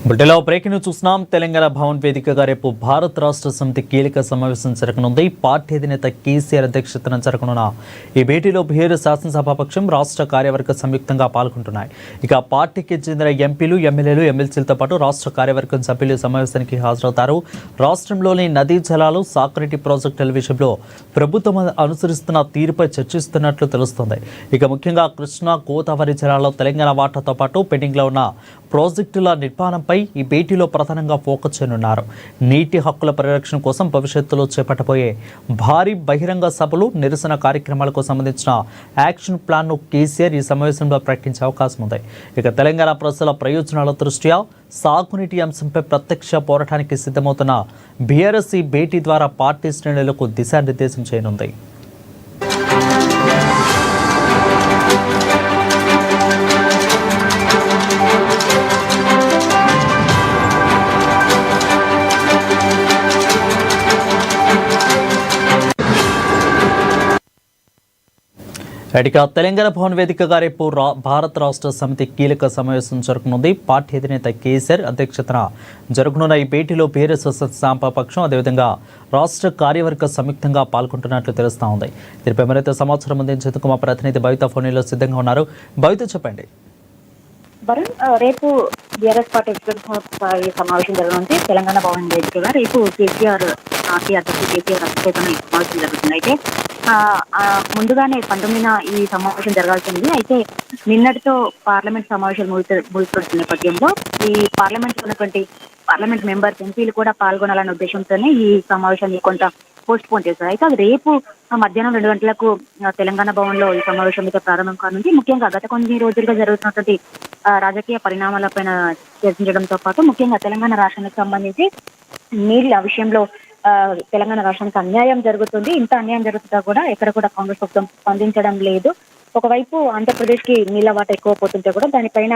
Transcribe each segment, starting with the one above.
బుల్టెలో breaking news చూస్తున్నాం. తెలంగాణ భవన్ వేదికగా రేపు భారత రాష్ట్ర సమితి కీలక సమావేశం జరగనుంది. పార్టీ అధినేత కేసీఆర్ అధ్యక్షతన జరగనున్న ఈ భేటీలో బీఆర్ఎస్ శాసనసభాపక్షం, రాష్ట్ర కార్యవర్గ సంయుక్తంగా పాల్గొంటున్నాయి. ఇక పార్టీకి చెందిన ఎంపీలు, ఎమ్మెల్యేలు, ఎమ్మెల్సీలతో పాటు రాష్ట్ర కార్యవర్గం సభ్యులు సమావేశానికి హాజరవుతారు. రాష్ట్రంలోని నదీ జలాలు, సాగునీటి ప్రాజెక్టుల విషయంలో ప్రభుత్వం అనుసరిస్తున్న తీరుపై చర్చిస్తున్నట్లు తెలుస్తోంది. ఇక ముఖ్యంగా కృష్ణా, గోదావరి జలాల్లో తెలంగాణ వాటాతో పాటు పెండింగ్లో ఉన్న ప్రాజెక్టుల నిర్మాణంపై ఈ భేటీలో ప్రధానంగా ఫోకస్ చేయనున్నారు. నీటి హక్కుల పరిరక్షణ కోసం భవిష్యత్తులో చేపట్టబోయే భారీ బహిరంగ సభలు, నిరసన కార్యక్రమాలకు సంబంధించిన యాక్షన్ ప్లాన్ను కేసీఆర్ ఈ సమావేశంలో ప్రకటించే అవకాశం ఉంది. ఇక తెలంగాణ ప్రజల ప్రయోజనాల దృష్ట్యా సాగునీటి అంశంపై ప్రత్యక్ష పోరాటానికి సిద్ధమవుతున్న బీఆర్ఎస్ ఈ భేటీ ద్వారా పార్టీ శ్రేణులకు దిశానిర్దేశం చేయనుంది. ఇక తెలంగాణ భవన్ వేదికగా రేపు భారత రాష్ట్ర సమితి కీలక సమావేశం జరగనుంది. పార్టీ అధినేత కేసీఆర్ అధ్యక్షతన జరగనున్న ఈ భేటీలో బీఆర్ఎస్ శాసనసభాపక్షం, అదేవిధంగా రాష్ట్ర కార్యవర్గ సంయుక్తంగా పాల్గొంటున్నట్లు తెలుస్తా ఉంది. దీనిపై మరింత సమాచారం అందించేందుకు మా ప్రతినిధి భవిత ఫోన్లో సిద్ధంగా ఉన్నారు. భవిత, చెప్పండి. వరుణ్, రేపు బీఆర్ఎస్ పార్టీ సమావేశం జరగనుంది. తెలంగాణ భవన్ వేదికగా రేపు కేసీఆర్ పార్టీ అధ్యక్షుడు కేసీఆర్ అధ్యక్షతన ఈ సమావేశం జరుగుతుంది. అయితే ముందుగానే 19న ఈ సమావేశం జరగాల్సింది. అయితే నిన్నటితో పార్లమెంట్ సమావేశాలు ముగిస్తున్న నేపథ్యంలో ఈ పార్లమెంట్ మెంబర్స్, ఎంపీలు కూడా పాల్గొనాలనే ఉద్దేశంతోనే ఈ సమావేశాన్ని కొంత పోస్ట్ పోన్ చేశారు. అయితే అది రేపు మధ్యాహ్నం 2 గంటలకు తెలంగాణ భవన్ లో ఈ సమావేశం అయితే ప్రారంభం కానుంది. ముఖ్యంగా గత కొన్ని రోజులుగా జరుగుతున్నటువంటి రాజకీయ పరిణామాలపైన చర్చించడంతో పాటు ముఖ్యంగా తెలంగాణ రాష్ట్రానికి సంబంధించి నీళ్ల విషయంలో తెలంగాణ రాష్ట్రానికి అన్యాయం జరుగుతుంది. ఇంత అన్యాయం జరుగుతుందా కూడా ఎక్కడ కూడా కాంగ్రెస్ ప్రభుత్వం స్పందించడం లేదు. ఒకవైపు ఆంధ్రప్రదేశ్ కి నీళ్ల వాటా ఎక్కువ పోతుంటే కూడా దానిపైన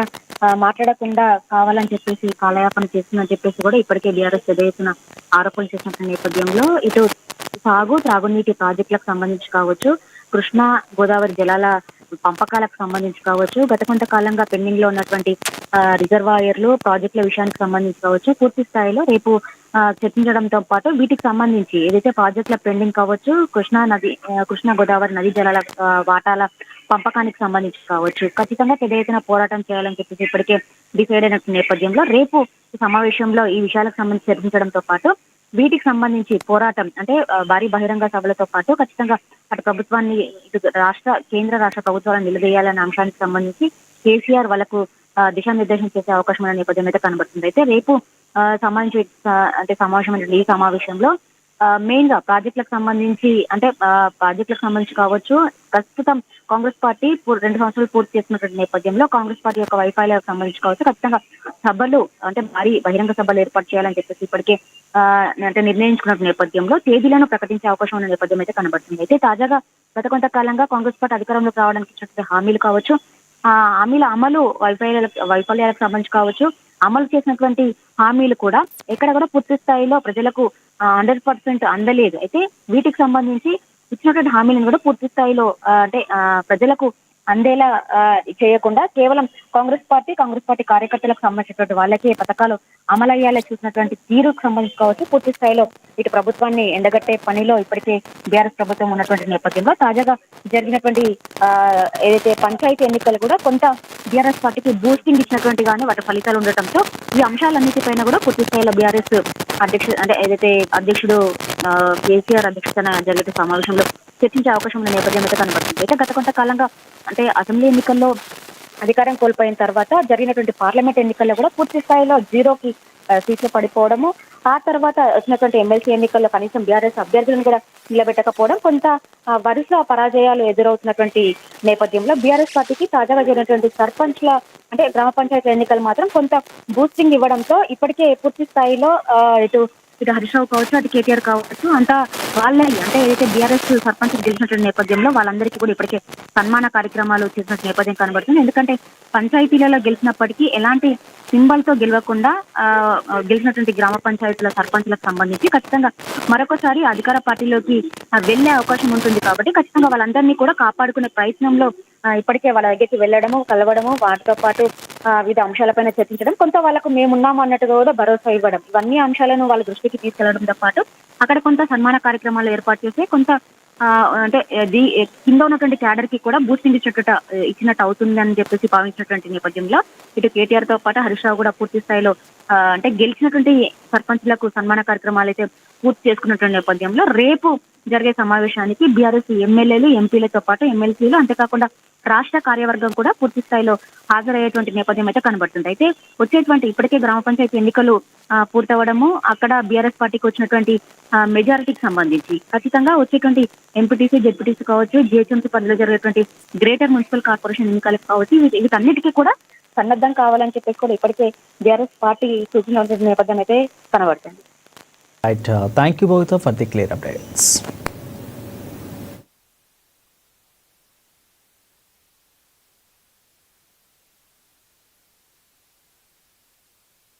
మాట్లాడకుండా కావాలని చెప్పేసి కాలయాపన చేస్తుందని చెప్పేసి కూడా ఇప్పటికే బీఆర్ఎస్ పెద్ద ఎత్తున ఆరోపణలు చేసిన నేపథ్యంలో ఇటు త్రాగునీటి ప్రాజెక్టులకు సంబంధించి కావచ్చు, కృష్ణా గోదావరి జలాల పంపకాలకు సంబంధించి కావచ్చు, గత కొంతకాలంగా పెండింగ్ లో ఉన్నటువంటి రిజర్వాయర్లు, ప్రాజెక్టుల విషయానికి సంబంధించి కావచ్చు, పూర్తి స్థాయిలో రేపు చర్చించడంతో పాటు వీటికి సంబంధించి ఏదైతే ప్రాజెక్టుల పెండింగ్ కావచ్చు, కృష్ణా గోదావరి నదీ జలాల వాటాల పంపకానికి సంబంధించి కావచ్చు, ఖచ్చితంగా పెద్ద ఎత్తున పోరాటం చేయాలని చెప్పేసి ఇప్పటికే డిసైడ్ అయిన నేపథ్యంలో రేపు ఈ ఈ విషయాలకు సంబంధించి చర్చించడంతో పాటు వీటికి సంబంధించి పోరాటం అంటే భారీ బహిరంగ సభలతో పాటు ఖచ్చితంగా అటు ప్రభుత్వాన్ని, ఇటు కేంద్ర రాష్ట్ర ప్రభుత్వాలను నిలదీయాలనే అంశానికి సంబంధించి కేసీఆర్ వాళ్ళకు దిశానిర్దేశం చేసే అవకాశం ఉన్న నేపథ్యం అయితే కనబడుతుంది. అయితే రేపు ఈ సమావేశంలో మెయిన్ గా ప్రాజెక్టులకు సంబంధించి కావచ్చు, ప్రస్తుతం కాంగ్రెస్ పార్టీ 2 సంవత్సరాలు పూర్తి చేస్తున్నటువంటి నేపథ్యంలో కాంగ్రెస్ పార్టీ యొక్క వైఫల్యాలకు సంబంధించి కావచ్చు, ఖచ్చితంగా సభలు అంటే భారీ బహిరంగ సభలు ఏర్పాటు చేయాలని చెప్పేసి ఇప్పటికే నిర్ణయించుకున్న నేపథ్యంలో తేదీలను ప్రకటించే అవకాశం ఉన్న నేపథ్యం అయితే కనబడుతుంది. అయితే తాజాగా గత కొంతకాలంగా కాంగ్రెస్ పార్టీ అధికారంలోకి రావడానికి ఇచ్చినటువంటి హామీలు కావచ్చు, హామీల అమలు వైఫల్యాలకు సంబంధించి కావచ్చు, అమలు చేసినటువంటి హామీలు కూడా ఎక్కడ కూడా పూర్తి స్థాయిలో ప్రజలకు 100% అందలేదు. అయితే వీటికి సంబంధించి ఇచ్చినటువంటి హామీలను కూడా పూర్తి స్థాయిలో ప్రజలకు అందేలా చేయకుండా కేవలం కాంగ్రెస్ పార్టీ కార్యకర్తలకు సంబంధించినటువంటి వాళ్ళకి పథకాలు అమలయ్యేలా చూసినటువంటి తీరుకు సంబంధించి కావచ్చు, పూర్తి స్థాయిలో ఇటు ప్రభుత్వాన్ని ఎండగట్టే పనిలో ఇప్పటికే బీఆర్ఎస్ ప్రభుత్వం ఉన్నటువంటి నేపథ్యంలో తాజాగా జరిగినటువంటి ఏదైతే పంచాయతీ ఎన్నికలు కూడా కొంత బీఆర్ఎస్ పార్టీకి బూస్టింగ్ ఇచ్చినటువంటి కానీ వాటి ఫలితాలు ఉండటంతో ఈ అంశాలన్నిటిపైన కూడా పూర్తి స్థాయిలో బీఆర్ఎస్ అధ్యక్షుడు కేసీఆర్ అధ్యక్షతన జరిగే సమావేశంలో చర్చించే అవకాశం ఉన్న నేపథ్యం అయితే కనబడుతుంది. అయితే గత కొంతకాలంగా అసెంబ్లీ ఎన్నికల్లో అధికారం కోల్పోయిన తర్వాత జరిగినటువంటి పార్లమెంట్ ఎన్నికల్లో కూడా పూర్తి స్థాయిలో 0కి సీట్లు పడిపోవడము, ఆ తర్వాత వచ్చినటువంటి ఎమ్మెల్సీ ఎన్నికల్లో కనీసం బీఆర్ఎస్ అభ్యర్థులను కూడా నిలబెట్టకపోవడం, కొంత వరుస పరాజయాలు ఎదురవుతున్నటువంటి నేపథ్యంలో బీఆర్ఎస్ పార్టీకి తాజాగా జరిగినటువంటి గ్రామ పంచాయతీ ఎన్నికలు మాత్రం కొంత బూస్టింగ్ ఇవ్వడంతో ఇప్పటికే పూర్తి స్థాయిలో ఇటు హరీష్ రావు కావచ్చు, అటు కేటీఆర్ కావచ్చు, అంతా వాళ్ళే ఏదైతే బీఆర్ఎస్ సర్పంచ్ గెలిచినటువంటి నేపథ్యంలో వాళ్ళందరికీ కూడా ఇప్పటికే సన్మాన కార్యక్రమాలు చేసిన నేపథ్యం కనబడుతుంది. ఎందుకంటే పంచాయతీలలో గెలిచినప్పటికీ ఎలాంటి సింబల్ తో గెలవకుండా గెలిచినటువంటి గ్రామ పంచాయతీల సర్పంచ్లకు సంబంధించి ఖచ్చితంగా మరొకసారి అధికార పార్టీలోకి వెళ్లే అవకాశం ఉంటుంది కాబట్టి ఖచ్చితంగా వాళ్ళందరినీ కూడా కాపాడుకునే ప్రయత్నంలో ఇప్పటికే వాళ్ళ దగ్గరికి వెళ్ళడము, కలవడము, వాటితో పాటు వివిధ అంశాలపైన చర్చించడం, కొంత వాళ్ళకు మేమున్నాము అన్నట్టుగా కూడా భరోసా ఇవ్వడం, ఇవన్నీ అంశాలను వాళ్ళ దృష్టికి తీసుకెళ్లడంతో పాటు అక్కడ కొంత సన్మాన కార్యక్రమాలు ఏర్పాటు చేసి కొంత అంటే కింద ఉన్నటువంటి క్యాడర్ కి కూడా బూస్టింగ్ ఇచ్చినట్టు అవుతుంది అని చెప్పేసి భావించినటువంటి నేపథ్యంలో ఇటు కేటీఆర్ తో పాటు హరీష్ రావు కూడా పూర్తి స్థాయిలో అంటే గెలిచినటువంటి సర్పంచ్లకు సన్మాన కార్యక్రమాలు అయితే పూర్తి చేసుకున్నటువంటి నేపథ్యంలో రేపు జరిగే సమావేశానికి బీఆర్ఎస్ ఎమ్మెల్యేలు, ఎంపీలతో పాటు ఎమ్మెల్సీలు, అంతేకాకుండా రాష్ట్ర కార్యవర్గం కూడా పూర్తి స్థాయిలో హాజరయ్యేటువంటి నేపథ్యం అయితే కనబడుతుంది. అయితే వచ్చేటువంటి ఇప్పటికే గ్రామ పంచాయతీ ఎన్నికలు పూర్తవడము, అక్కడ బీఆర్ఎస్ పార్టీకి వచ్చినటువంటి మెజారిటీకి సంబంధించి ఖచ్చితంగా వచ్చేటువంటి ఎంపీటీసీ, జెడ్పీటీసీ కావచ్చు, జిహెచ్ఎంసీ పరిధిలో జరిగేటువంటి గ్రేటర్ మున్సిపల్ కార్పొరేషన్ ఎన్నికలకు కావచ్చు, వీటన్నిటికీ కూడా సన్నద్ధం కావాలని చెప్పేసి కూడా ఇప్పటికే బీఆర్ఎస్ పార్టీ సూచన నేపథ్యం అయితే కనబడుతుంది. Right. Thank you both for the clear updates.